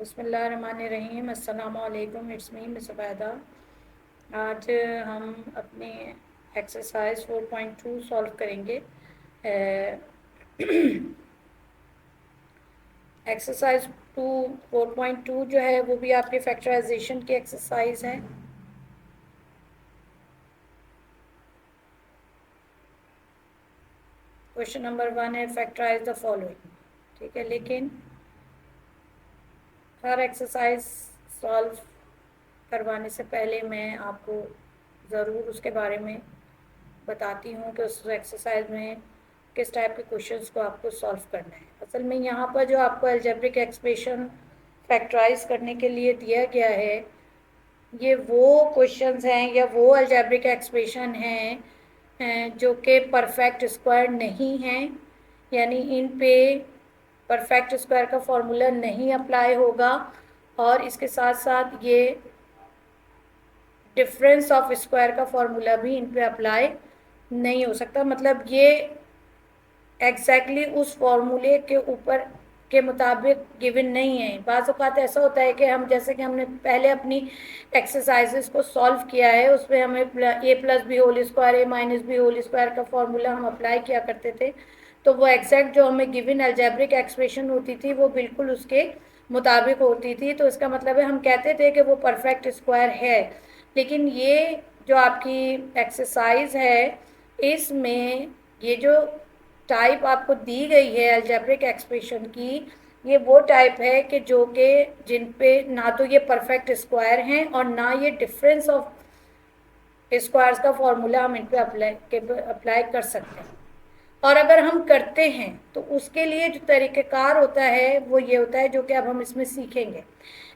बिस्मिल्लाहिर्रहमानिर्रहीम। अस्सलाम वालेकुम। It's me miss Ubaida. आज हम अपनी एक्सरसाइज 4.2 सॉल्व करेंगे। एक्सरसाइज 4.2 जो है वो भी आपके फैक्टराइजेशन की एक्सरसाइज है। क्वेश्चन नंबर 1 है फैक्टराइज द फॉलोइंग। ठीक है, लेकिन हर एक्सरसाइज सॉल्व करवाने से पहले मैं आपको ज़रूर उसके बारे में बताती हूँ कि उस एक्सरसाइज में किस टाइप के क्वेश्चंस को आपको सॉल्व करना है। असल में यहाँ पर जो आपको अलजेब्रिक एक्सप्रेशन फैक्टराइज करने के लिए दिया गया है, ये वो क्वेश्चंस हैं या वो अलजेब्रिक एक्सप्रेशन हैं जो कि परफेक्ट स्क्वायर नहीं हैं, यानी इन पे परफेक्ट स्क्वायर का फॉर्मूला नहीं अप्लाई होगा, और इसके साथ साथ ये डिफरेंस ऑफ स्क्वायर का फॉर्मूला भी इन पे अप्लाई नहीं हो सकता। मतलब ये एग्जैक्टली उस फॉर्मूले के ऊपर के मुताबिक गिवन नहीं है। बाज़ औक़ात ऐसा होता है कि हम, जैसे कि हमने पहले अपनी एक्सरसाइजेस को सॉल्व किया है, उसमें हमें ए प्लस बी होल स्क्वायर, ए माइनस बी होल स्क्वायर का फॉर्मूला हम अप्लाई किया करते थे, तो वो एग्जैक्ट जो हमें गिवन अलजेब्रिक एक्सप्रेशन होती थी वो बिल्कुल उसके मुताबिक होती थी। तो इसका मतलब है हम कहते थे कि वो परफेक्ट स्क्वायर है। लेकिन ये जो आपकी एक्सरसाइज है, इसमें ये जो टाइप आपको दी गई है अलजेब्रिक एक्सप्रेशन की, ये वो टाइप है कि जो कि जिन पे ना तो ये परफेक्ट स्क्वायर हैं और ना ये डिफरेंस ऑफ स्क्वायर्स का फॉर्मूला हम इन पे अप्लाई कर सकते हैं। और अगर हम करते हैं तो उसके लिए जो तरीक़ेकार होता है वो ये होता है, जो कि अब हम इसमें सीखेंगे।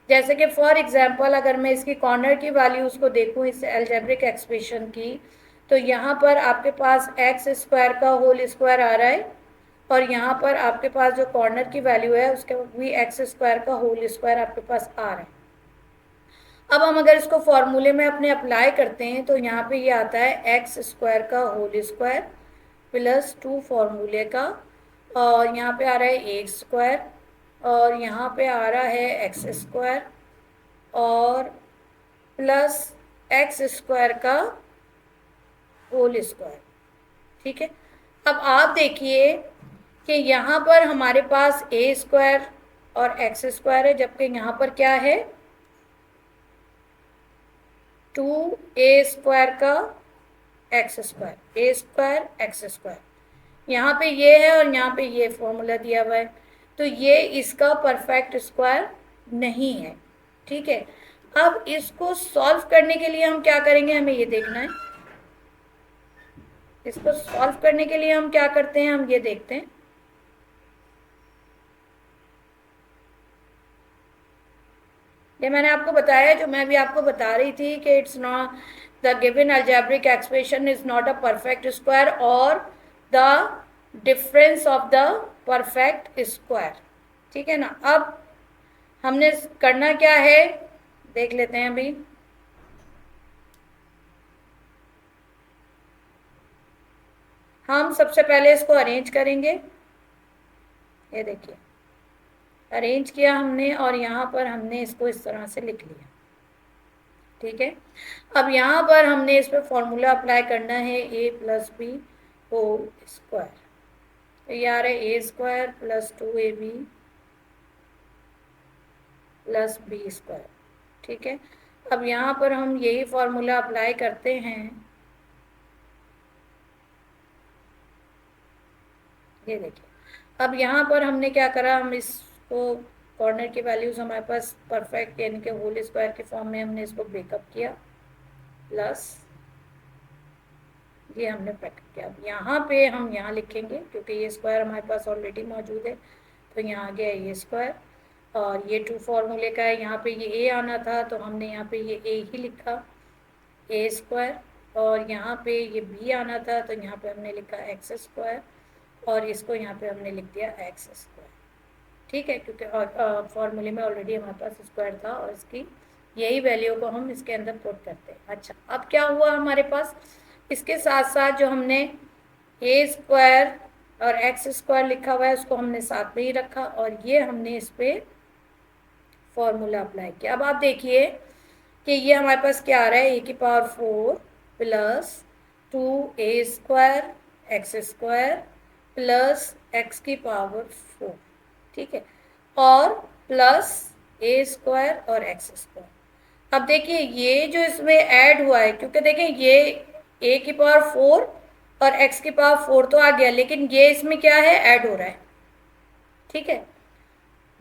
जैसे कि फॉर एग्जांपल अगर मैं इसकी कॉर्नर की वैल्यूज़ को देखूं इस अलजेब्रिक एक्सप्रेशन की, तो यहाँ पर आपके पास एक्स स्क्वायर का होल स्क्वायर आ रहा है, और यहाँ पर आपके पास जो कॉर्नर की वैल्यू है उसके भी एक्स स्क्वायर का होल स्क्वायर आपके पास आ रहा है। अब हम अगर इसको फॉर्मूले में अपने अप्लाई करते हैं तो यहाँ पे ये आता है एक्स स्क्वायर का होल स्क्वायर प्लस 2 फॉर्मूले का, और यहाँ पे आ रहा है ए स्क्वायर, और यहाँ पे आ रहा है एक्स स्क्वायर और प्लस एक्स स्क्वायर का होल स्क्वायर। ठीक है, अब आप देखिए कि यहाँ पर हमारे पास ए स्क्वायर और एक्स स्क्वायर है, जबकि यहाँ पर क्या है 2a स्क्वायर का एक्स स्क्वायर, ए स्क्वायर एक्स स्क्वायर। यहाँ पे ये है और यहाँ पे ये फॉर्मूला दिया हुआ है, तो ये इसका परफेक्ट स्क्वायर नहीं है। ठीक है, अब इसको सॉल्व करने के लिए हम क्या करेंगे, हमें ये देखना है। इसको सॉल्व करने के लिए हम क्या करते हैं, हम ये देखते हैं। ये मैंने आपको बताया, जो मैं भी आपको बता रही थी कि it's not the given algebraic expression is not a perfect square और the difference of the perfect square. ठीक है ना। अब हमने करना क्या है देख लेते हैं अभी। हम सबसे पहले इसको अरेंज करेंगे। ये देखिए, अरेंज किया हमने और यहाँ पर हमने इसको इस तरह से लिख लिया। ठीक है, अब यहाँ पर हमने इस पर फॉर्मूला अप्लाई करना है A plus B whole square. तो ये आ रहा है A square plus 2ab plus B square. ठीक है, अब यहाँ पर हम यही फॉर्मूला अप्लाई करते हैं। ये देखिए, अब यहाँ पर हमने क्या करा, हम इसको कॉर्नर की वैल्यूज़ हमारे पास परफेक्ट यानी कि होल स्क्वायर के फॉर्म में हमने इसको ब्रेकअप किया, प्लस ये हमने ब्रैकेट किया। अब यहाँ पे हम यहाँ लिखेंगे क्योंकि ये स्क्वायर हमारे पास ऑलरेडी मौजूद है, तो यहाँ आ गया ये स्क्वायर, और ये 2 फॉर्मूले का है। यहाँ पे ये ए आना था तो हमने यहाँ पे ये ए ही लिखा, ए स्क्वायर, और यहाँ पे ये बी आना था तो यहाँ पे हमने लिखा एक्स स्क्वायर, और इसको यहाँ पे हमने लिख दिया एक्स स्क्वायर। ठीक है, क्योंकि फॉर्मूले में ऑलरेडी हमारे पास स्क्वायर था और इसकी यही वैल्यू को हम इसके अंदर पुट करते हैं। अच्छा, अब क्या हुआ हमारे पास, इसके साथ साथ जो हमने ए स्क्वायर और एक्स स्क्वायर लिखा हुआ है उसको हमने साथ में ही रखा, और ये हमने इस पर फॉर्मूला अप्लाई किया। अब आप देखिए कि ये हमारे पास क्या आ रहा है, a⁴ plus 2a² x² plus x⁴, ठीक है, और प्लस a² और x²। अब देखिए ये जो इसमें ऐड हुआ है, क्योंकि देखिए ये a⁴ और x⁴ तो आ गया, लेकिन ये इसमें क्या है, ऐड हो रहा है, ठीक है।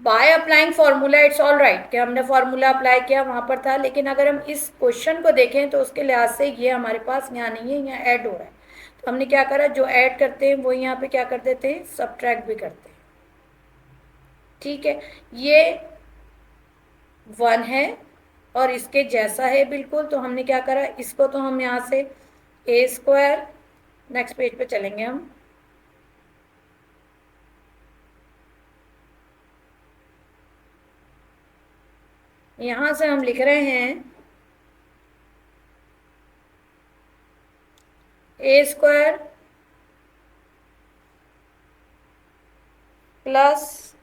By applying formula it's all right कि हमने फॉर्मूला अप्लाई किया वहां पर था, लेकिन अगर हम इस क्वेश्चन को देखें तो उसके लिहाज से ये हमारे पास यहाँ नहीं है, यहाँ ऐड हो रहा है। तो हमने क्या करा, जो ऐड करते हैं वो यहाँ पे क्या कर देते हैं, सब्ट्रैक्ट भी करते हैं, ठीक है। ये 1 है और इसके जैसा है बिल्कुल, तो हमने क्या करा, इसको तो हम यहाँ से a², नेक्स्ट पेज पे चलेंगे हम, यहां से हम लिख रहे हैं a² प्लस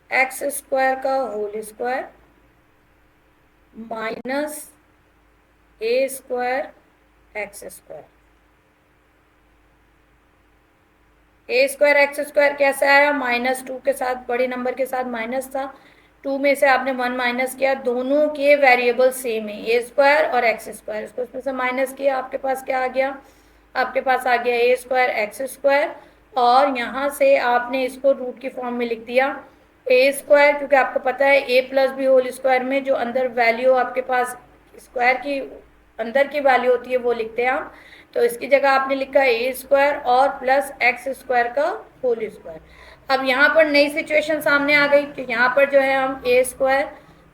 x² का whole square minus a² x²। a² कैसे आया, -2 के साथ, बड़े नंबर के साथ माइनस था, 2 में से आपने 1 माइनस किया, दोनों के वेरिएबल सेम है, a² और x², इसको इसमें से माइनस किया, आपके पास क्या आ गया, आपके पास आ गया a² x², और यहाँ से आपने इसको रूट की फॉर्म में लिख दिया a², क्योंकि आपको पता है a plus B whole square में जो अंदर वैल्यू आपके पास स्क्वायर की अंदर की वैल्यू होती है वो लिखते हैं आप, तो इसकी जगह आपने लिखा a² और प्लस x² का होल स्क्वायर। अब यहाँ पर नई सिचुएशन सामने आ गई कि यहाँ पर जो है हम a²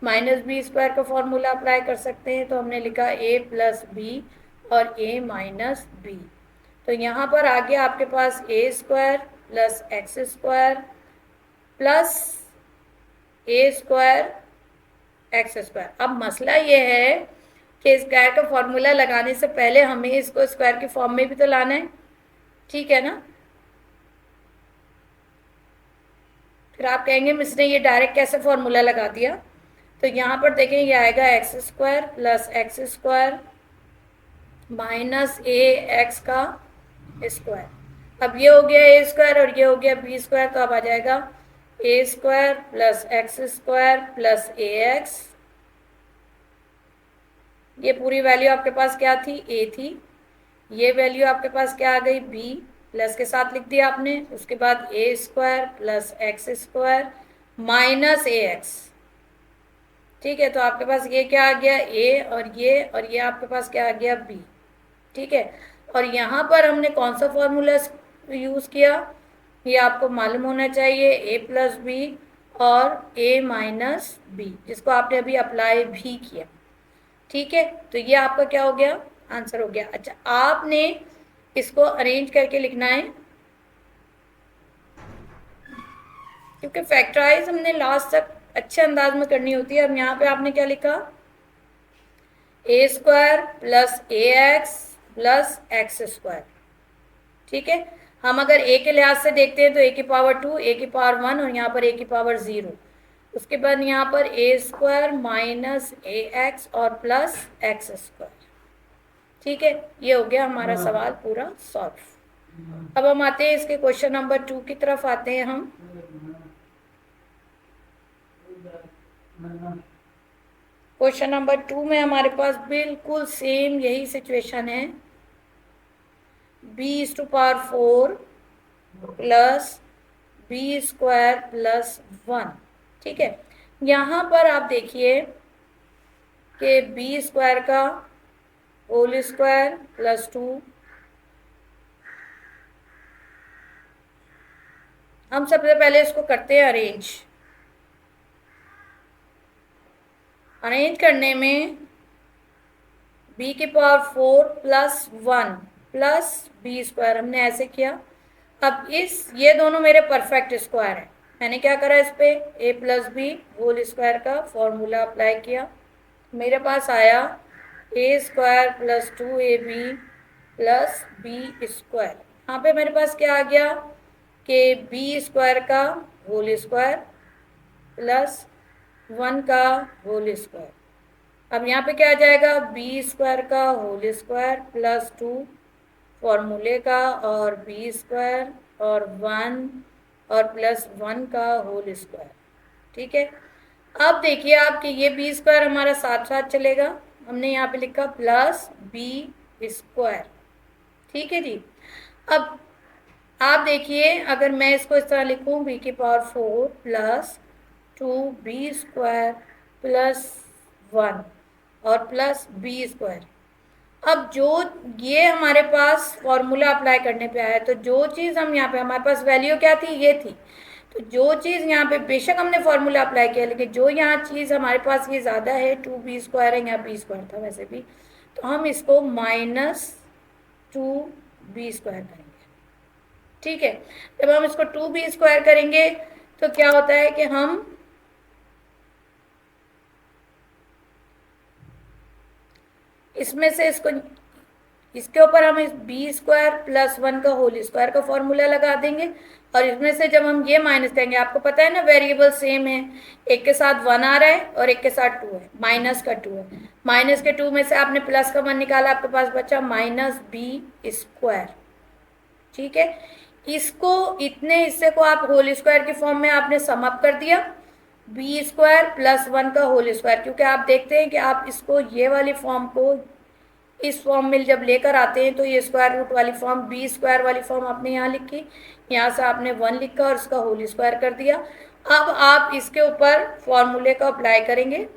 माइनस b² का फॉर्मूला अप्लाई कर सकते हैं, तो हमने लिखा a प्लस बी और a माइनस बी। तो यहाँ पर आ गया आपके पास a² plus x² plus a² x²। अब मसला ये है कि स्क्वायर का फॉर्मूला लगाने से पहले हमें इसको स्क्वायर की फॉर्म में भी तो लाना है, ठीक है ना। फिर आप कहेंगे मिस ने ये डायरेक्ट कैसे फॉर्मूला लगा दिया, तो यहाँ पर देखें ये आएगा x² plus x² minus a x का स्क्वायर। अब ये हो गया a² और ये हो गया b², तो अब आ जाएगा a² plus x² plus ax, ये पूरी वैल्यू आपके पास क्या थी, a थी, ये वैल्यू आपके पास क्या आ गई, b, प्लस के साथ लिख दिया आपने, उसके बाद a² plus x² minus ax, ठीक है। तो आपके पास ये क्या आ गया, a और ये आपके पास क्या आ गया, b, ठीक है। और यहाँ पर हमने कौन सा फॉर्मूला यूज़ किया, ये आपको मालूम होना चाहिए, a प्लस बी और a माइनस बी, जिसको आपने अभी अप्लाई भी किया, ठीक है। तो ये आपका क्या हो गया, आंसर हो गया। अच्छा, आपने इसको अरेंज करके लिखना है, क्योंकि फैक्टराइज हमने लास्ट तक अच्छे अंदाज में करनी होती है। अब यहाँ पे आपने क्या लिखा, a² plus ax plus x², ठीक है। हम अगर a के लिहाज से देखते हैं तो a⁴2, a⁴1 और यहाँ पर a⁴0, उसके बाद यहाँ पर a² माइनस ax और प्लस x², ठीक है। ये हो गया हमारा सवाल पूरा सॉल्व। अब हम आते हैं इसके क्वेश्चन नंबर 2 की तरफ आते हैं हम। क्वेश्चन नंबर 2 में हमारे पास बिल्कुल सेम यही सिचुएशन है, b⁴ प्लस b² प्लस 1, ठीक है। यहाँ पर आप देखिए कि b² का होल स्क्वायर प्लस 2, हम सबसे पहले इसको करते हैं अरेंज करने में b⁴ प्लस 1 प्लस b² हमने ऐसे किया। अब ये दोनों मेरे परफेक्ट स्क्वायर है, मैंने क्या करा, इस पे a plus B whole square का फॉर्मूला अप्लाई किया, मेरे पास आया a² plus 2ab plus b²। यहाँ पे मेरे पास क्या आ गया कि b² का होल स्क्वायर प्लस 1 का होल स्क्वायर। अब यहाँ पे क्या आ जाएगा, बी स्क्वायर का होल स्क्वायर प्लस 2 फॉर्मूले का और बी स्क्वायर और 1 और प्लस 1 का होल स्क्वायर। ठीक है, अब देखिए आप कि ये बी स्क्वायर हमारा साथ साथ चलेगा, हमने यहाँ पे लिखा प्लस बी स्क्वायर। ठीक है जी। अब आप देखिए अगर मैं इसको इस तरह लिखूं, बी की power 4 plus 2b square plus 1 और प्लस बी स्क्वायर। अब जो ये हमारे पास फॉर्मूला अप्लाई करने पे आया, तो जो चीज़ हम यहाँ पे, हमारे पास वैल्यू क्या थी, ये थी। तो जो चीज़ यहाँ पे बेशक हमने फॉर्मूला अप्लाई किया, लेकिन जो यहाँ चीज़ हमारे पास ये ज़्यादा है, 2b स्क्वायर है, यहाँ बी स्क्वायर था वैसे भी, तो हम इसको -2b स्क्वायर करेंगे। ठीक है, जब हम इसको 2b स्क्वायर करेंगे तो क्या होता है कि हम इसमें से इसके ऊपर हम इस बी स्क्वायर प्लस 1 का होल स्क्वायर का फॉर्मूला लगा देंगे, और इसमें से जब हम ये माइनस करेंगे, आपको पता है ना वेरिएबल सेम है, एक के साथ 1 आ रहा है और एक के साथ 2 है, माइनस का 2 है, माइनस के 2 में से आपने प्लस का 1 निकाला, आपके पास बचा -b स्क्वायर। ठीक है, इसको इतने हिस्से को आप होल स्क्वायर की फॉर्म में आपने सम अप कर दिया, बी स्क्वायर प्लस 1 का होल स्क्वायर, क्योंकि आप देखते हैं कि आप इसको ये वाली फॉर्म को इस फॉर्म में जब लेकर आते हैं तो ये स्क्वायर रूट वाली फॉर्म, बी स्क्वायर वाली फॉर्म आपने यहाँ लिखी, यहाँ से आपने 1 लिखा और इसका होल स्क्वायर कर दिया। अब आप इसके ऊपर फॉर्मूले को अप्लाई करेंगे,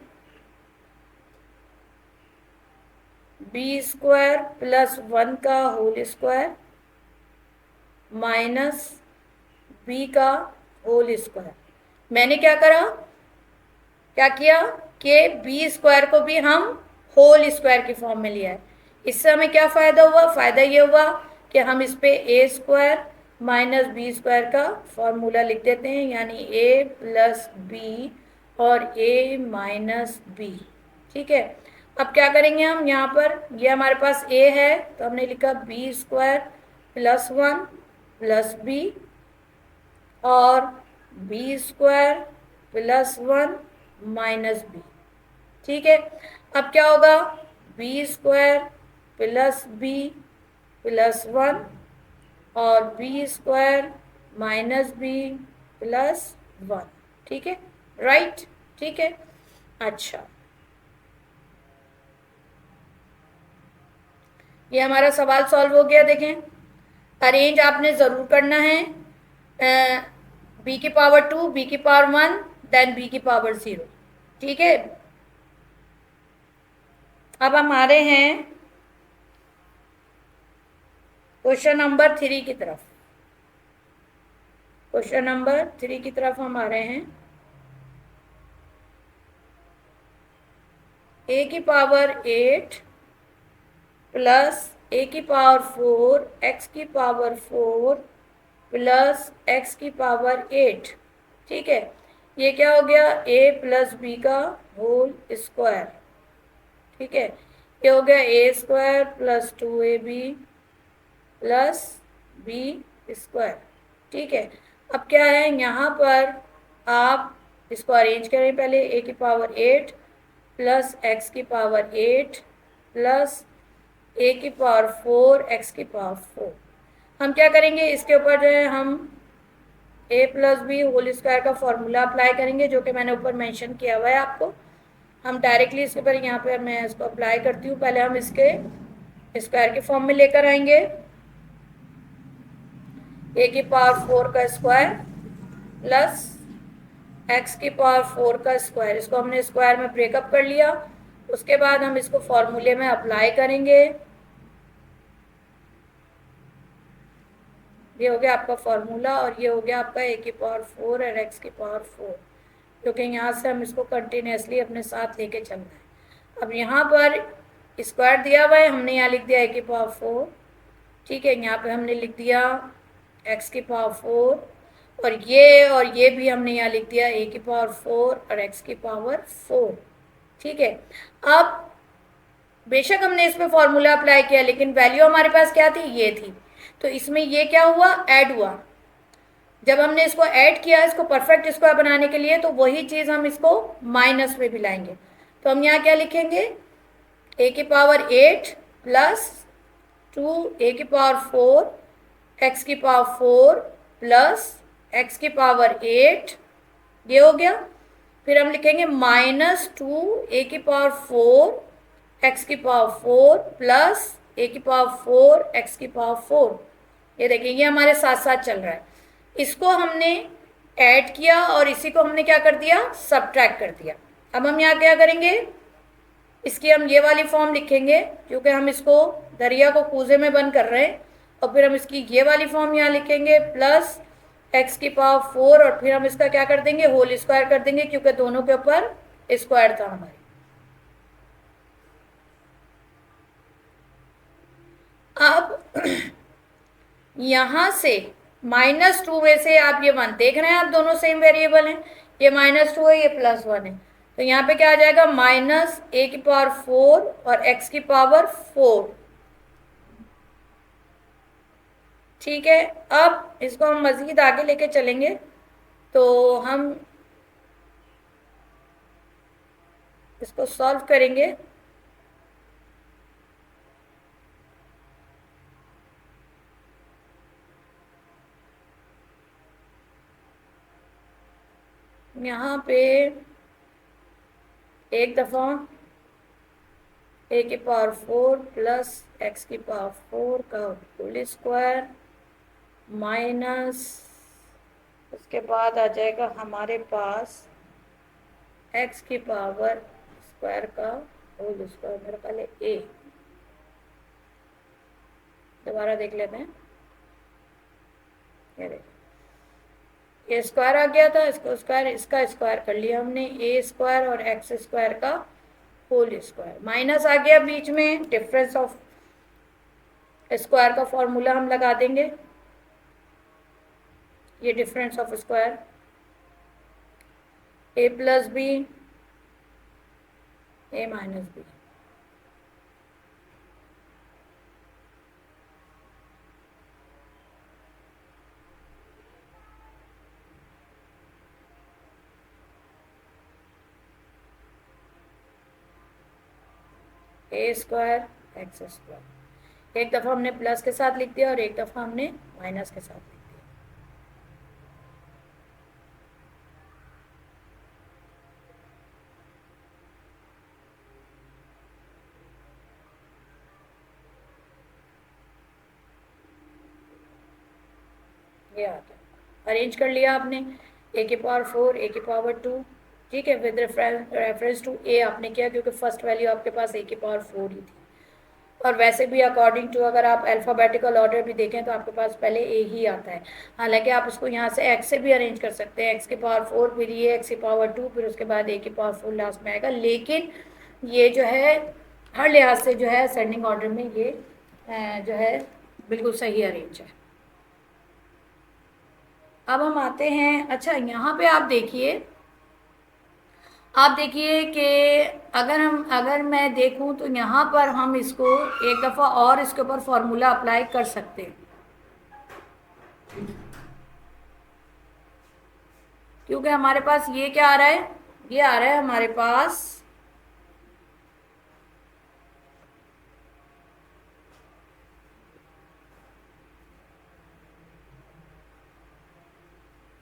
बी स्क्वायर प्लस 1 का होल स्क्वायर माइनस बी का होल स्क्वायर। मैंने क्या करा, क्या किया कि बी स्क्वायर को भी हम होल स्क्वायर की फॉर्म में लिया है। इससे हमें क्या फ़ायदा हुआ, फ़ायदा ये हुआ कि हम इस पे ए स्क्वायर माइनस बी स्क्वायर का फॉर्मूला लिख देते हैं, यानी ए प्लस बी और ए माइनस बी। ठीक है, अब क्या करेंगे हम, यहाँ पर ये हमारे पास ए है तो हमने लिखा B square plus 1 plus B और B square plus 1 minus B. ठीक है, अब क्या होगा, B square plus B plus 1 और B square minus B plus 1। ठीक है, राइट। ठीक है, अच्छा, ये हमारा सवाल सॉल्व हो गया। देखें, अरेंज आपने ज़रूर करना है, बी की पावर 2, बी की पावर 1, देन बी की पावर 0। ठीक है, अब हम आ रहे हैं क्वेश्चन नंबर 3 की तरफ। क्वेश्चन नंबर 3 की तरफ हम आ रहे हैं। ए की पावर 8 प्लस ए की पावर 4 एक्स की पावर 4 प्लस एक्स की पावर 8। ठीक है, ये क्या हो गया, ए प्लस बी का होल स्क्वायर। ठीक है, ये हो गया A square plus 2ab plus B square. ठीक है, अब क्या है, यहाँ पर आप इसको अरेंज करें, पहले ए की पावर 8 प्लस एक्स की पावर 8 प्लस ए की पावर 4 एक्स की पावर 4। हम क्या करेंगे, इसके ऊपर जो है हम ए प्लस बी होल स्क्वायर का फॉर्मूला अप्लाई करेंगे, जो कि मैंने ऊपर मेंशन किया हुआ है आपको। हम डायरेक्टली इसके ऊपर यहाँ पे मैं इसको अप्लाई करती हूँ। पहले हम इसके स्क्वायर के फॉर्म में लेकर आएंगे, ए की पावर 4 का स्क्वायर प्लस एक्स की पावर 4 का स्क्वायर। इसको हमने स्क्वायर में ब्रेकअप कर लिया, उसके बाद हम इसको फॉर्मूले में अप्लाई करेंगे। ये हो गया आपका फॉर्मूला और ये हो गया आपका ए की पावर 4 और एक्स की पावर 4, क्योंकि यहाँ से हम इसको कंटिन्यूसली अपने साथ लेके चलना है। अब यहाँ पर स्क्वायर दिया हुआ है, हमने यहाँ लिख दिया ए की पावर 4। ठीक है, यहाँ पे हमने लिख दिया एक्स की पावर 4 और ये भी हमने यहाँ लिख दिया ए की पावर 4 और एक्स की पावर 4। ठीक है, अब बेशक हमने इस पर फॉर्मूला अप्लाई किया, लेकिन वैल्यू हमारे पास क्या थी, ये थी, तो इसमें ये क्या हुआ, ऐड हुआ। जब हमने इसको ऐड किया इसको परफेक्ट स्क्वायर बनाने के लिए, तो वही चीज हम इसको माइनस में भी लाएंगे। तो हम यहाँ क्या लिखेंगे, ए की पावर 8 प्लस 2 ए की पावर 4 एक्स की पावर 4 प्लस एक्स की पावर 8, ये हो गया। फिर हम लिखेंगे -2 ए की पावर 4 एक्स की पावर 4 प्लस ए की पावर 4 एक्स की पावर 4। ये देखिए ये हमारे साथ साथ चल रहा है। इसको हमने ऐड किया और इसी को हमने क्या कर दिया, सब्ट्रैक्ट कर दिया। अब हम यहाँ क्या करेंगे, इसकी हम ये वाली फॉर्म लिखेंगे क्योंकि हम इसको दरिया को कूजे में बंद कर रहे हैं। और फिर हम इसकी ये वाली फॉर्म यहाँ लिखेंगे प्लस एक्स की पावर 4 और फिर हम इसका क्या कर देंगे, होल स्क्वायर कर देंगे क्योंकि दोनों के ऊपर स्क्वायर था हमारे। अब यहां से -2 में से आप ये 1 देख रहे हैं, आप दोनों सेम वेरिएबल हैं, ये -2 है ये +1 है, तो यहाँ पे क्या आ जाएगा माइनस ए की पावर 4 और एक्स की पावर 4। ठीक है, अब इसको हम मजीद आगे लेके चलेंगे तो हम इसको सॉल्व करेंगे। यहाँ पे एक दफ़ा ए की पावर 4 प्लस एक्स की पावर 4 का होल स्क्वायर माइनस, उसके बाद आ जाएगा हमारे पास एक्स की पावर स्क्वायर का होल स्क्वायर, मेरा ख्याल है ए। दोबारा देख लेते हैं, ये स्क्वायर आ गया था, इसको स्क्वायर इसका स्क्वायर कर लिया हमने, ए स्क्वायर और एक्स स्क्वायर का होल स्क्वायर, माइनस आ गया बीच में, डिफरेंस ऑफ स्क्वायर का फॉर्मूला हम लगा देंगे, ये difference of square A plus B A minus B. A square X square, एक दफ़ा हमने प्लस के साथ लिख दिया और एक दफ़ा हमने माइनस के साथ लिख दिया। ये आ गया, अरेंज कर लिया आपने, ए की पावर 4 ए की पावर 2, ठीक है, विद रेफरेंस टू ए आपने किया क्योंकि फर्स्ट वैल्यू आपके पास ए की पावर 4 ही थी। और वैसे भी अकॉर्डिंग टू अगर आप अल्फ़ाबेटिकल ऑर्डर भी देखें तो आपके पास पहले ए ही आता है। हालांकि आप उसको यहाँ से एक्स से भी अरेंज कर सकते हैं, एक्स की पावर 4 फिर ये एक्स की पावर 2 फिर उसके बाद ए की पावर 4 लास्ट में आएगा, लेकिन ये जो है हर लिहाज से जो है असेंडिंग ऑर्डर में ये जो है बिल्कुल सही अरेंज है। अब हम आते हैं, अच्छा यहाँ पे आप देखिए कि अगर मैं देखूं तो यहाँ पर हम इसको एक दफ़ा और इसके ऊपर फॉर्मूला अप्लाई कर सकते हैं, क्योंकि हमारे पास ये क्या आ रहा है, ये आ रहा है हमारे पास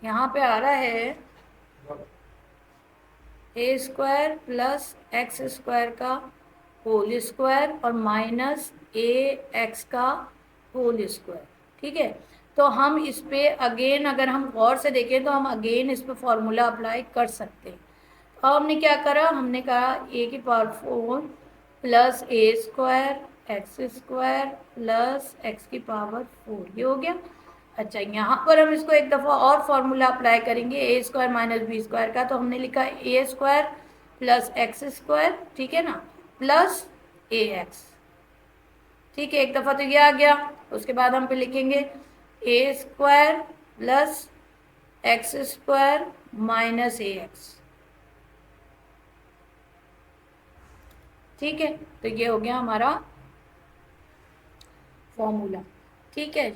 यहाँ पे आ रहा है A square plus X square का होल स्क्वायर और माइनस ए एक्स का होल स्क्वायर। ठीक है, तो हम इस पे अगेन अगर हम गौर से देखें तो हम अगेन इस पे फॉर्मूला अप्लाई कर सकते हैं। तो हमने क्या करा, हमने कहा ए की power 4 plus A square X square plus X की पावर 4, ये हो गया। अच्छा, यहाँ पर हम इसको एक दफ़ा और फॉर्मूला अप्लाई करेंगे ए स्क्वायर माइनस बी स्क्वायर का, तो हमने लिखा ए स्क्वायर प्लस एक्स स्क्वायर, ठीक है ना, प्लस ए एक्स। ठीक है, एक दफ़ा तो ये आ गया, उसके बाद हम पे लिखेंगे A square plus X square minus A X. ठीक है, तो ये हो गया हमारा फॉर्मूला। ठीक है,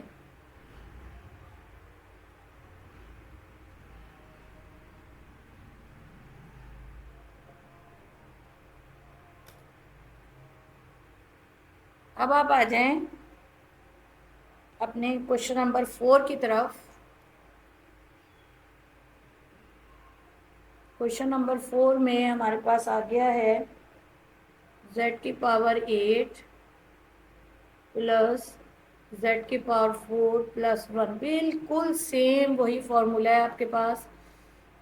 अब आप आ जाएं अपने क्वेश्चन नंबर 4 की तरफ। क्वेश्चन नंबर 4 में हमारे पास आ गया है z की पावर 8 प्लस z की पावर 4 प्लस 1। बिल्कुल सेम वही फॉर्मूला है आपके पास।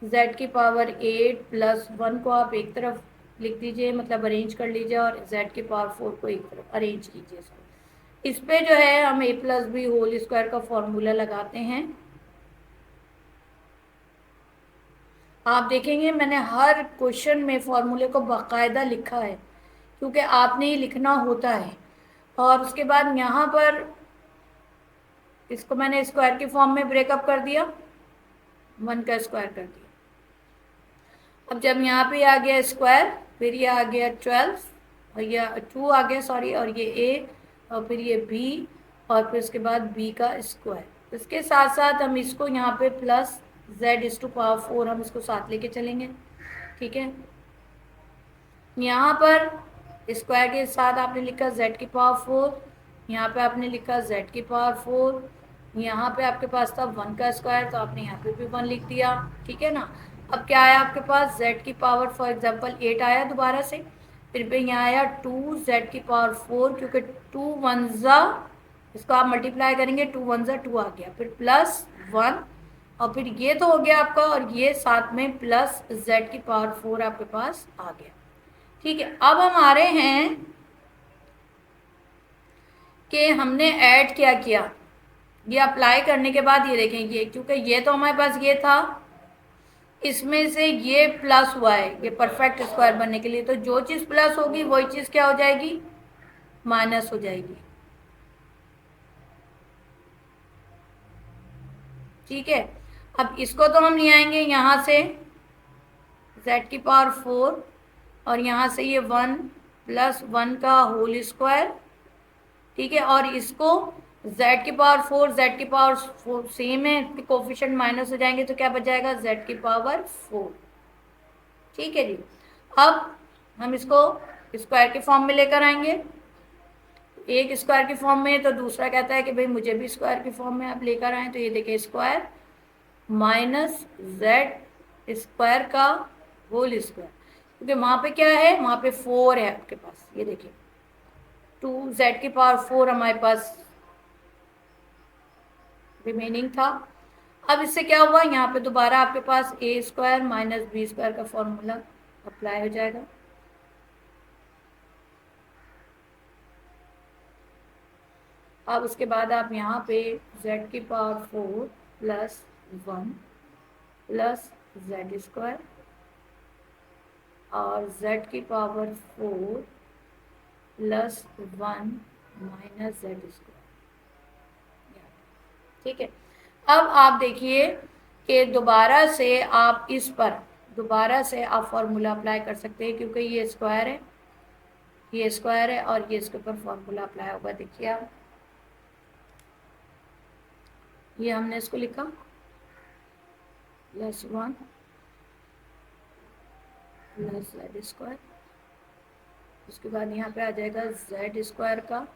z की पावर 8 प्लस 1 को आप एक तरफ लिख दीजिए, मतलब अरेंज कर लीजिए, और z की पावर 4 को एक तरफ अरेंज कीजिए। इस पे जो है हम a plus B whole square का फॉर्मूला लगाते हैं। आप देखेंगे मैंने हर क्वेश्चन में फॉर्मूले को बाकायदा लिखा है, क्योंकि आपने ही लिखना होता है। और उसके बाद यहाँ पर इसको मैंने स्क्वायर की फॉर्म में ब्रेकअप कर दिया, 1 का स्क्वायर कर दिया। अब जब यहाँ पे आ गया स्क्वायर, फिर ये आ गया 12 और ये 2 आ गया, सॉरी, और ये a और फिर ये b और फिर उसके बाद b का स्क्वायर। इसके साथ साथ हम इसको यहाँ पे प्लस z⁴ हम इसको साथ लेके चलेंगे। ठीक है, यहाँ पर स्क्वायर के साथ आपने लिखा z की पावर 4, यहाँ पे आपने लिखा z की पावर 4, यहाँ पे आपके पास था 1 का स्क्वायर तो आपने यहाँ पे भी 1 लिख दिया। ठीक है ना। अब क्या आया आपके पास, z की पावर फॉर एग्जांपल 8 आया दोबारा से, फिर पे यहाँ आया 2 z की पावर 4, क्योंकि 2 1 ज़ा, इसको आप मल्टीप्लाई करेंगे 2 1 ज़ा 2 आ गया, फिर प्लस 1 और फिर ये तो हो गया आपका, और ये साथ में प्लस z की पावर 4 आपके पास आ गया। ठीक है, अब हम आ रहे हैं कि हमने ऐड क्या किया। ये अप्लाई करने के बाद ये देखेंगे, क्योंकि ये तो हमारे पास ये था, इसमें से ये प्लस हुआ है ये परफेक्ट स्क्वायर बनने के लिए, तो जो चीज़ प्लस होगी वही चीज़ क्या हो जाएगी, माइनस हो जाएगी। ठीक है, अब इसको तो हम ले आएंगे यहाँ से z की पावर 4 और यहाँ से ये 1 प्लस 1 का होल स्क्वायर। ठीक है, और इसको z की पावर 4 z की पावर 4 सेम है, कोफिशिएंट माइनस हो जाएंगे तो क्या बच जाएगा, z की पावर 4। ठीक है जी, अब हम इसको स्क्वायर के फॉर्म में लेकर आएंगे। एक स्क्वायर की फॉर्म में तो दूसरा कहता है कि भाई मुझे भी स्क्वायर की फॉर्म में आप लेकर आए, तो ये देखिए स्क्वायर माइनस z स्क्वायर का होल स्क्वायर, क्योंकि वहाँ पे क्या है, वहाँ पे 4 है आपके पास। ये देखिए 2z की पावर 4 हमारे पास रिमेनिंग था। अब इससे क्या हुआ, यहाँ पे दोबारा आपके पास a square minus B square का फॉर्मूला अप्लाई हो जाएगा। अब उसके बाद आप यहाँ पे z की power 4 plus 1 plus z square और z की power 4 plus 1 minus z square. ठीक है, अब आप देखिए कि दोबारा से आप इस पर दोबारा से आप फॉर्मूला अप्लाई कर सकते हैं, क्योंकि ये स्क्वायर है, ये स्क्वायर है और ये इसके ऊपर फॉर्मूला अप्लाई होगा। देखिए आप, ये हमने इसको लिखा प्लस 1 प्लस z स्क्वायर, उसके बाद यहाँ पे आ जाएगा z स्क्वायर का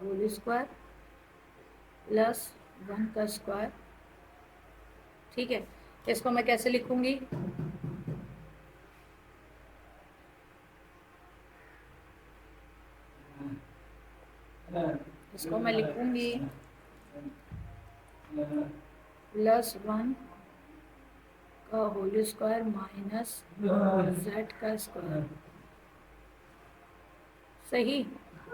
होल स्क्वायर प्लस 1 का स्क्वायर। ठीक है, इसको मैं कैसे लिखूंगी, इसको मैं लिखूंगी प्लस 1 का होल स्क्वायर माइनस z का स्क्वायर। सही,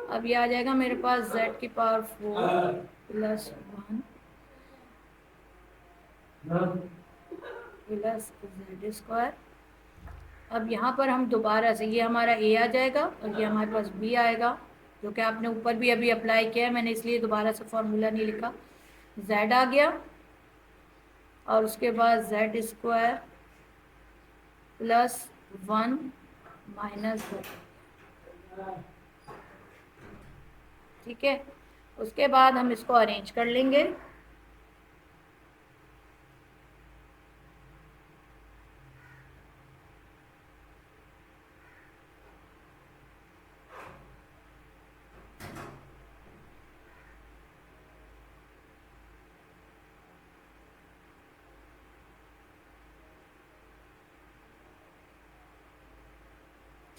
अब ये आ जाएगा मेरे पास z की power 4 plus 1 plus z square. अब यहाँ पर हम दोबारा से, ये हमारा a आ जाएगा और ये हमारे पास b आएगा, जो कि आपने ऊपर भी अभी अप्लाई किया है, मैंने इसलिए दोबारा से फॉर्मूला नहीं लिखा। z आ गया और उसके बाद z square plus 1 minus z। ठीक है, उसके बाद हम इसको अरेंज कर लेंगे।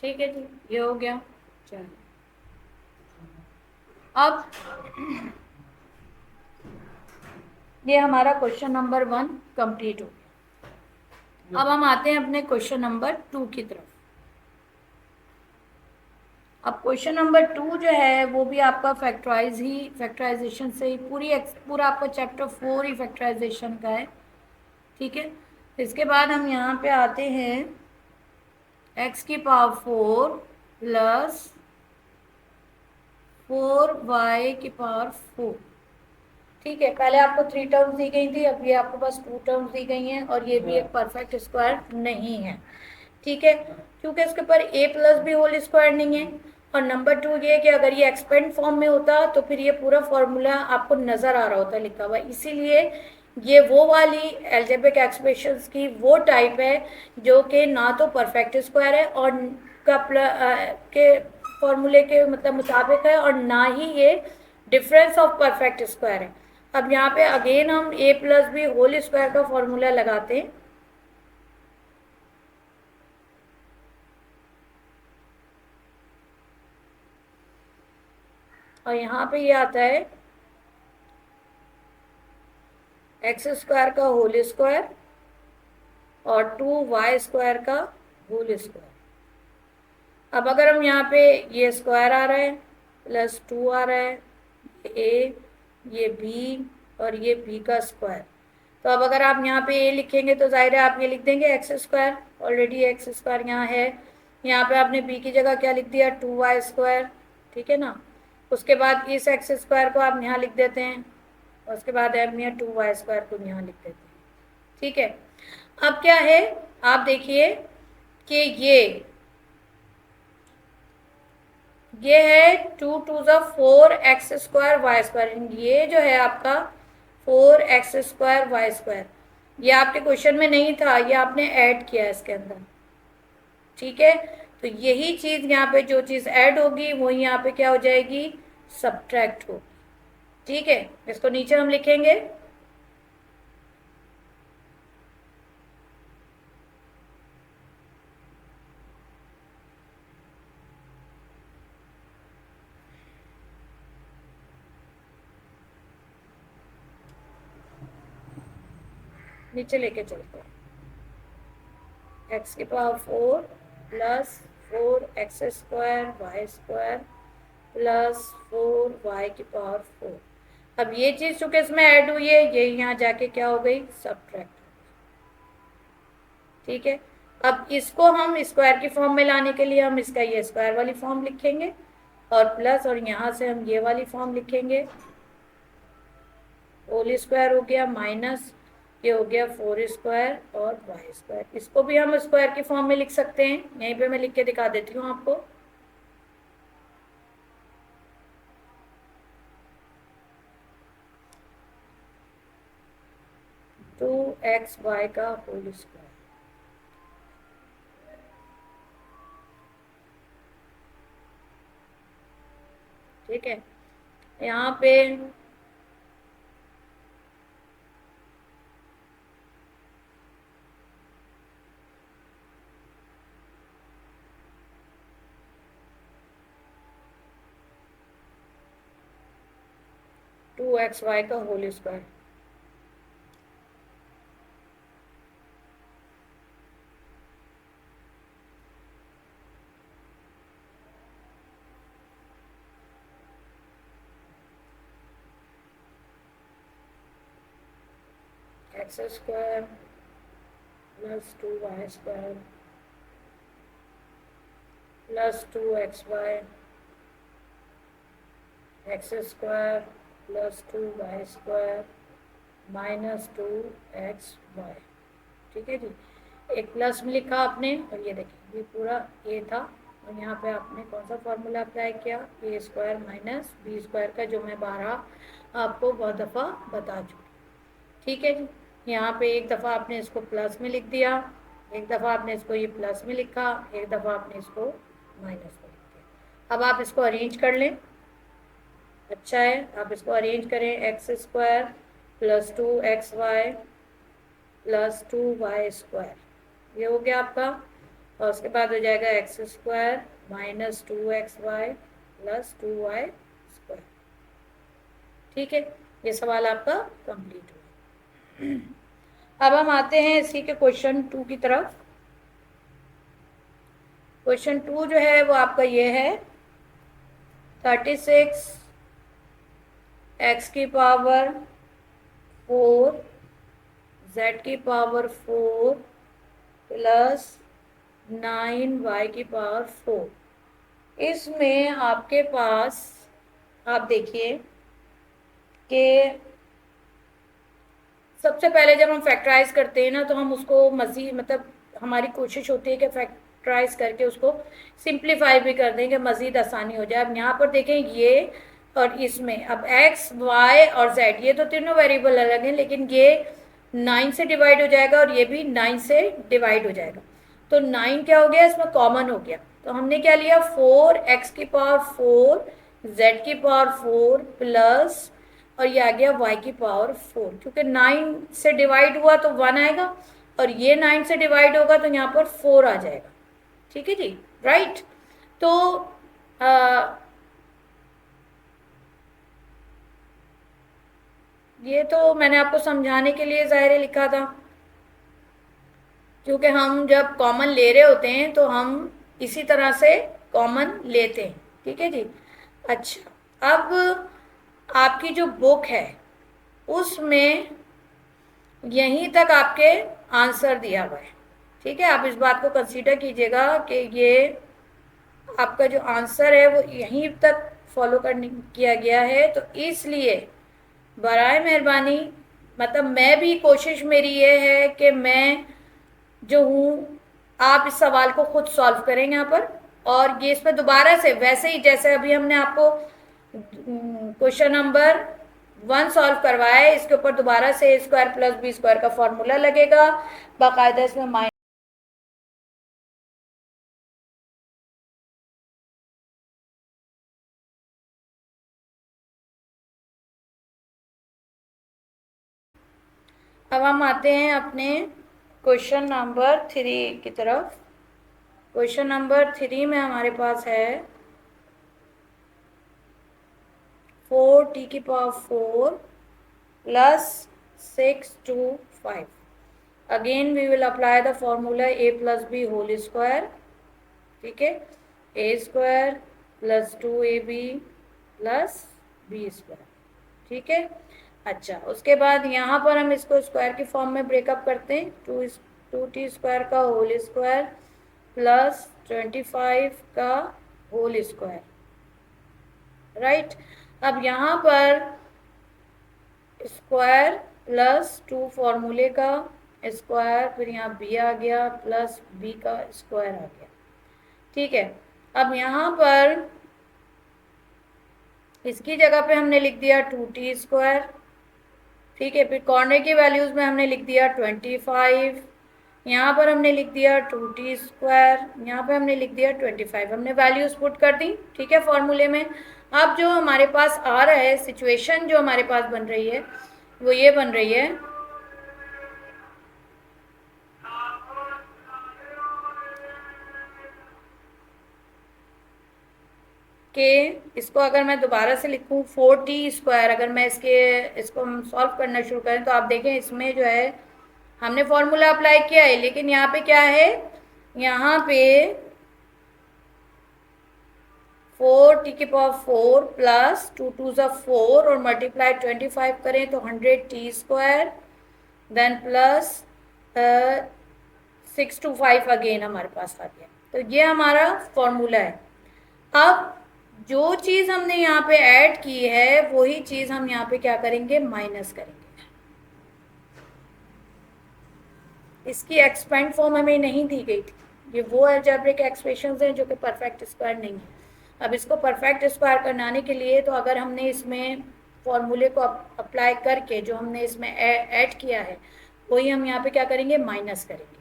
ठीक है जी, ये हो गया। चलो अब ये हमारा क्वेश्चन नंबर 1 कंप्लीट हो गया। अब हम आते हैं अपने क्वेश्चन नंबर 2 की तरफ। अब क्वेश्चन नंबर 2 जो है वो भी आपका फैक्टराइजेशन से ही पूरा आपका चैप्टर 4 ही फैक्टराइजेशन का है। ठीक है, इसके बाद हम यहाँ पे आते हैं x की पावर 4 प्लस 4y की पावर 4। ठीक है, पहले आपको 3 टर्म्स दी गई थी, अब ये आपको बस 2 टर्म्स दी गई हैं, और ये भी एक परफेक्ट स्क्वायर नहीं है। ठीक है, क्योंकि इसके ऊपर a प्लस भी होल स्क्वायर नहीं है। और नंबर 2 ये कि अगर ये एक्सपेंड फॉर्म में होता तो फिर ये पूरा फॉर्मूला आपको नजर आ रहा होता लिखा हुआ। इसीलिए ये वो वाली एल्जेब्रिक एक्सप्रेशंस की वो टाइप है जो कि ना तो परफेक्ट स्क्वायर है और के फॉर्मूले के मतलब मुताबिक है, और ना ही ये डिफरेंस ऑफ परफेक्ट स्क्वायर है। अब यहाँ पे अगेन हम a plus B whole square का फॉर्मूला लगाते हैं। और यहाँ पे ये आता है एक्स स्क्वायर का होल स्क्वायर और 2y स्क्वायर का होल स्क्वायर। अब अगर हम यहाँ पे ये स्क्वायर आ रहा है प्लस 2 आ रहा है, a ये b और ये b का स्क्वायर। तो अब अगर आप यहाँ पे a लिखेंगे तो जाहिर है आप ये लिख देंगे x square, already x square यहाँ है। यहाँ पे आपने b की जगह क्या लिख दिया 2y स्क्वायर। ठीक है ना, उसके बाद इस एक्स स्क्वायर को आप यहाँ लिख देते हैं, और उसके बाद हम यहाँ 2y स्क्वायर को यहाँ लिख देते हैं। ठीक है, अब क्या है आप देखिए कि ये है 2 टू ज़ 4 एक्स स्क्वायर वाई स्क्वायर। ये जो है आपका 4 एक्स स्क्वायर वाई स्क्वायर, ये आपके क्वेश्चन में नहीं था, ये आपने ऐड किया है इसके अंदर। ठीक है, तो यही चीज़ यहाँ पे जो चीज़ ऐड होगी वही यहाँ पे क्या हो जाएगी, सब्ट्रैक्ट होगी। ठीक है, इसको नीचे हम लिखेंगे नीचे लेके चलते हैं एक्स की power 4 plus 4 X square Y square plus 4y की पावर 4। अब ये चीज़ चूंकि इसमें ऐड हुई है, ये यहाँ जाके क्या हो गई, सब्ट्रैक्ट। ठीक है, अब इसको हम स्क्वायर की फॉर्म में लाने के लिए हम इसका ये स्क्वायर वाली फॉर्म लिखेंगे, और प्लस और यहाँ से हम ये वाली फॉर्म लिखेंगे, होल स्क्वायर हो गया माइनस ये हो गया 4 स्क्वायर और y स्क्वायर। इसको भी हम स्क्वायर की फॉर्म में लिख सकते हैं, यहीं पे मैं लिख के दिखा देती हूँ आपको। 2xy का होल स्क्वायर। ठीक है, यहाँ पे 2xy का whole square. X square plus 2y square plus 2xy X square plus 2y square minus 2xy। ठीक है जी, एक प्लस में लिखा आपने, और ये देखिए ये पूरा ए था, और यहाँ पे आपने कौन सा फॉर्मूला अप्लाई किया, A square minus B square का, जो मैं 12 आपको बहुत दफ़ा बता चुकी। ठीक है जी, यहाँ पे एक दफ़ा आपने इसको प्लस में लिख दिया, एक दफ़ा आपने इसको ये प्लस में लिखा, एक दफ़ा आपने इसको माइनस में लिख दिया। अब आप इसको अरेंज कर लें, अच्छा है, आप इसको अरेंज करें, x square plus 2xy plus 2y square, ये हो गया आपका। और उसके बाद हो जाएगा x square minus 2xy plus 2y square. ठीक है, ये सवाल आपका कंप्लीट हुआ। अब हम आते हैं इसी के क्वेश्चन 2 की तरफ। क्वेश्चन 2 जो है वो आपका ये है 36 x की पावर 4 z की पावर 4 प्लस 9y की पावर 4। इसमें आपके पास आप देखिए कि सबसे पहले जब हम फैक्टराइज करते हैं ना तो हम उसको मज़ीद मतलब हमारी कोशिश होती है कि फैक्टराइज करके उसको सिंप्लीफाई भी कर दें कि मज़ीद आसानी हो जाए। अब यहाँ पर देखें ये और इसमें अब x y और z ये तो तीनों वेरिएबल अलग हैं, लेकिन ये 9 से डिवाइड हो जाएगा और ये भी 9 से डिवाइड हो जाएगा। तो 9 क्या हो गया, इसमें कॉमन हो गया। तो हमने क्या लिया 4x की पावर 4 z की पावर 4 प्लस और ये आ गया y की पावर 4, क्योंकि 9 से डिवाइड हुआ तो 1 आएगा और ये 9 से डिवाइड होगा तो यहाँ पर 4 आ जाएगा। ठीक है जी, राइट। तो ये तो मैंने आपको समझाने के लिए ज़ाहिर लिखा था, क्योंकि हम जब कॉमन ले रहे होते हैं तो हम इसी तरह से कॉमन लेते हैं। ठीक है जी। अच्छा, अब आपकी जो बुक है उसमें यहीं तक आपके आंसर दिया हुआ है। ठीक है, आप इस बात को कंसीडर कीजिएगा कि ये आपका जो आंसर है वो यहीं तक फॉलो करने किया गया है। तो इसलिए बराए मेहरबानी मतलब मैं भी कोशिश मेरी ये है कि मैं जो हूँ आप इस सवाल को खुद सॉल्व करें यहाँ पर, और ये इसमें दोबारा से वैसे ही जैसे अभी हमने आपको क्वेश्चन नंबर 1 सॉल्व करवाया है, इसके ऊपर दोबारा से a square plus B square का फॉर्मूला लगेगा बाकायदा। इसमें अब हम आते हैं अपने क्वेश्चन नंबर 3 की तरफ। क्वेश्चन नंबर 3 में हमारे पास है 4t की power 4 plus 6 to 5। Again we will apply the formula a plus B whole square. ठीक है, a square plus 2ab plus B square. ठीक है, अच्छा उसके बाद यहाँ पर हम इसको स्क्वायर की फॉर्म में ब्रेकअप करते हैं। 2t स्क्वायर का होल स्क्वायर प्लस 25 का होल स्क्वायर, राइट। अब यहाँ पर स्क्वायर प्लस 2 फॉर्मूले का स्क्वायर, फिर यहाँ b आ गया प्लस b का स्क्वायर आ गया। ठीक है, अब यहाँ पर इसकी जगह पे हमने लिख दिया 2t स्क्वायर। ठीक है, फिर कॉर्नर की वैल्यूज़ में हमने लिख दिया 25, यहाँ पर हमने लिख दिया 2t स्क्वायर, यहाँ पे हमने लिख दिया 25। हमने वैल्यूज़ पुट कर दी। ठीक है, फॉर्मूले में। अब जो हमारे पास आ रहा है सिचुएशन जो हमारे पास बन रही है वो ये बन रही है कि इसको अगर मैं दोबारा से लिखूँ 4t स्क्वायर, अगर मैं इसको हम सॉल्व करना शुरू करें तो आप देखें इसमें जो है हमने फॉर्मूला अप्लाई किया है, लेकिन यहाँ पे क्या है, यहाँ पे 4t की पावर 4 प्लस 2 2 ज़ा 4 और मल्टीप्लाई 25 करें तो 100t square, then plus 6 to 5 again हमारे पास आ गया। तो ये हमारा फॉर्मूला है। अब जो चीज़ हमने यहाँ पे ऐड की है वही चीज़ हम यहाँ पे क्या करेंगे, माइनस करेंगे। इसकी एक्सपेंड फॉर्म हमें नहीं दी गई थी। ये वो अलजेब्रिक एक्सप्रेशंस हैं जो कि परफेक्ट स्क्वायर नहीं है। अब इसको परफेक्ट स्क्वायर बनाने के लिए तो अगर हमने इसमें फॉर्मूले को अप्लाई करके जो हमने इसमें ऐड किया है वही हम यहाँ पे क्या करेंगे, माइनस करेंगे।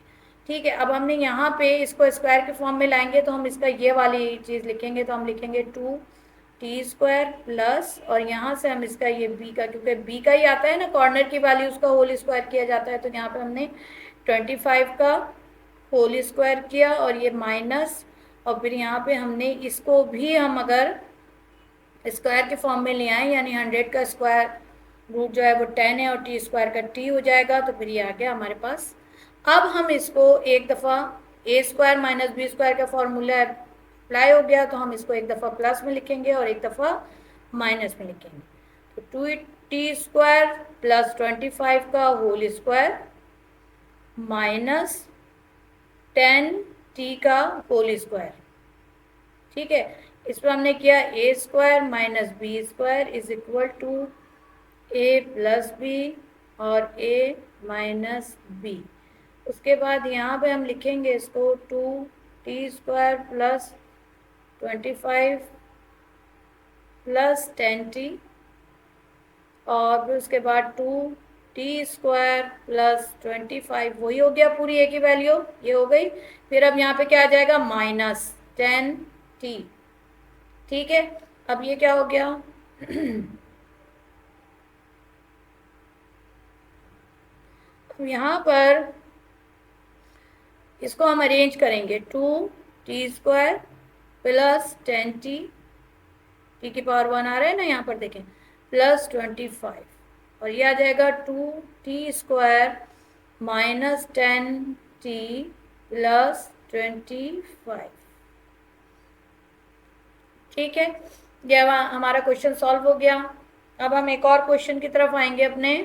ठीक है, अब हमने यहाँ पे इसको स्क्वायर के फॉर्म में लाएंगे तो हम इसका ये वाली चीज़ लिखेंगे, तो हम लिखेंगे 2t स्क्वायर प्लस और यहाँ से हम इसका ये b का, क्योंकि b का ही आता है ना, कॉर्नर की वैल्यू उसका होल स्क्वायर किया जाता है, तो यहाँ पे हमने 25 का होल स्क्वायर किया और ये माइनस, और फिर यहाँ पे हमने इसको भी हम अगर स्क्वायर के फॉर्म में ले आए, यानी 100 का स्क्वायर रूट जो है वो 10 है और टी स्क्वायर का टी हो जाएगा, तो फिर ये आ गया हमारे पास। अब हम इसको एक दफ़ा ए स्क्वायर माइनस बी स्क्वायर का फॉर्मूला अप्लाई हो गया, तो हम इसको एक दफ़ा प्लस में लिखेंगे और एक दफ़ा माइनस में लिखेंगे। तो 2t स्क्वायर प्लस 25 का होल स्क्वायर माइनस 10t का होल स्क्वायर। ठीक है, इस पर हमने किया A square minus B square is equal to A plus B और ए माइनस बी। उसके बाद यहाँ पे हम लिखेंगे इसको 2t square plus 25 plus 10t, और फिर उसके बाद 2t स्क्वायर प्लस 25, वही हो गया पूरी ए की वैल्यू, ये हो गई। फिर अब यहाँ पे क्या आ जाएगा, माइनस 10t। ठीक है, अब ये क्या हो गया अब यहाँ पर इसको हम अरेंज करेंगे, 2t square plus 10t, T की पावर 1 आ रहा है ना यहाँ पर देखें, प्लस 25, और ये आ जाएगा 2t square minus 10t plus 25। ठीक है, ये हमारा क्वेश्चन सॉल्व हो गया। अब हम एक और क्वेश्चन की तरफ आएंगे अपने।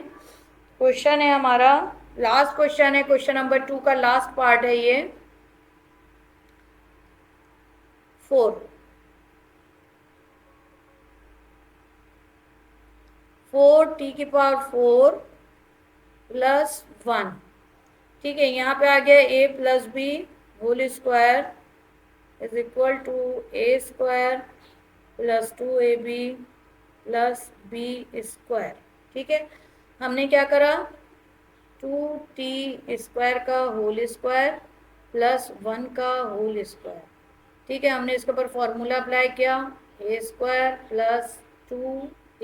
क्वेश्चन है हमारा, लास्ट क्वेश्चन है, क्वेश्चन नंबर 2 का लास्ट पार्ट है ये, 4t की पावर 4 प्लस 1। ठीक है, यहाँ पे आ गया a plus B whole square is equal to A square plus 2ab plus B square. ठीक है, हमने क्या करा, 2t स्क्वायर का होल स्क्वायर प्लस 1 का होल स्क्वायर। ठीक है, हमने इसके ऊपर फॉर्मूला अप्लाई किया, A square plus 2ab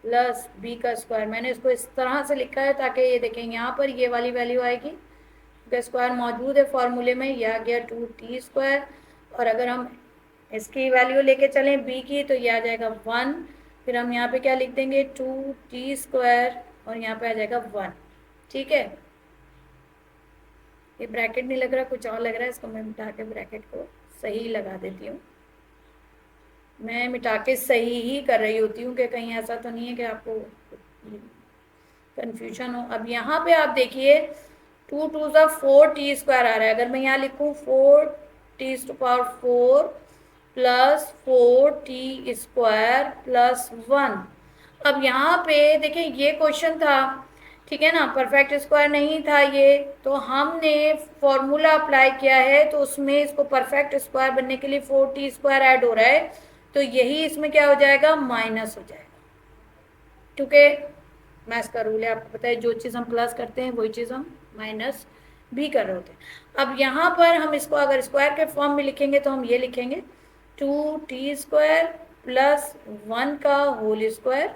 plus B का स्क्वायर। मैंने इसको इस तरह से लिखा है ताकि ये देखें यहाँ पर ये वाली वैल्यू आएगी, क्योंकि स्क्वायर मौजूद है फॉर्मूले में, यह आ गया 2t स्क्वायर, और अगर हम इसकी वैल्यू लेके चलें बी की तो ये आ जाएगा 1। फिर हम यहाँ पे क्या लिख देंगे, 2t स्क्वायर और यहाँ पे आ जाएगा 1। ठीक है, ये ब्रैकेट नहीं लग रहा, कुछ और लग रहा है, इसको मैं मिटा के ब्रैकेट को सही लगा देती हूँ। मैं मिटा के सही ही कर रही होती हूँ कि कहीं ऐसा तो नहीं है कि आपको कन्फ्यूजन हो। अब यहाँ पे आप देखिए 2 2 सा 4t स्क्वायर आ रहा है, अगर मैं यहाँ लिखूँ 4t to power 4 plus 4t square plus 1। अब यहाँ पे देखिए ये क्वेश्चन था, ठीक है ना, परफेक्ट स्क्वायर नहीं था ये, तो हमने फॉर्मूला अप्लाई किया है, तो उसमें इसको परफेक्ट स्क्वायर बनने के लिए 4t स्क्वायर ऐड हो रहा है, तो यही इसमें क्या हो जाएगा, माइनस हो जाएगा, क्योंकि मैथ्स का रूल है, आपको पता है, जो चीज़ हम प्लस करते हैं वही चीज़ हम माइनस भी कर रहे होते हैं। अब यहाँ पर हम इसको अगर स्क्वायर के फॉर्म में लिखेंगे तो हम ये लिखेंगे 2t स्क्वायर प्लस 1 का होल स्क्वायर।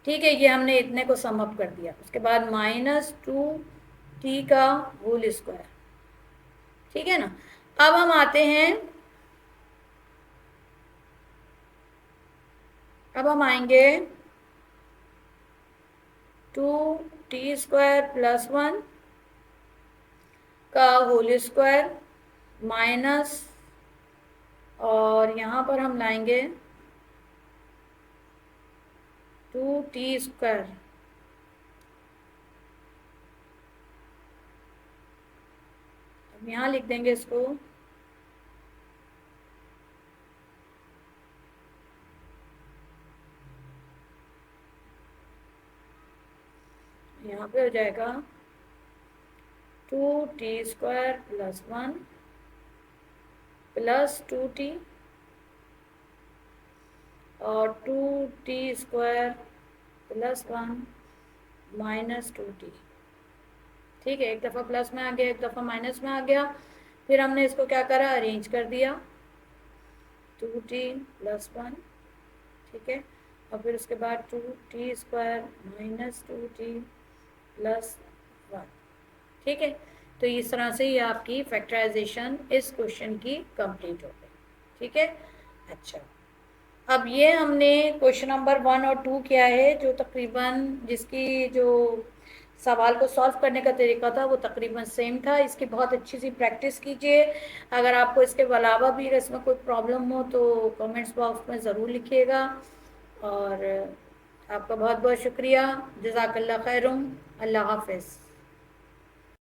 ठीक है, ये हमने इतने को सम अप कर दिया, उसके बाद माइनस 2t का होल स्क्वायर। ठीक है ना, अब हम आते हैं, अब हम आएंगे 2t स्क्वायर प्लस 1 का होल स्क्वायर माइनस, और यहाँ पर हम लाएंगे 2t स्क्वायर, अब यहाँ लिख देंगे इसको यहाँ पे हो जाएगा 2t square plus 1 plus 2t और 2t square plus 1 minus 2t। ठीक है, एक दफ़ा प्लस में आ गया, एक दफ़ा माइनस में आ गया, फिर हमने इसको क्या करा, अरेंज कर दिया, 2t प्लस 1। ठीक है, और फिर उसके बाद 2t square minus 2t plus 1। ठीक है, तो इस तरह से ये आपकी फैक्टराइजेशन इस क्वेश्चन की कंप्लीट हो गई। ठीक है, अच्छा, अब ये हमने क्वेश्चन नंबर 1 और 2 किया है, जो तकरीबन जिसकी जो सवाल को सॉल्व करने का तरीका था वो तकरीबन सेम था। इसकी बहुत अच्छी सी प्रैक्टिस कीजिए। अगर आपको इसके अलावा भी इसमें कोई प्रॉब्लम हो तो कमेंट्स बॉक्स में ज़रूर लिखिएगा। और आपका बहुत बहुत शुक्रिया। जज़ाकल्लाह खैरुम। अल्लाह हाफ़िज़।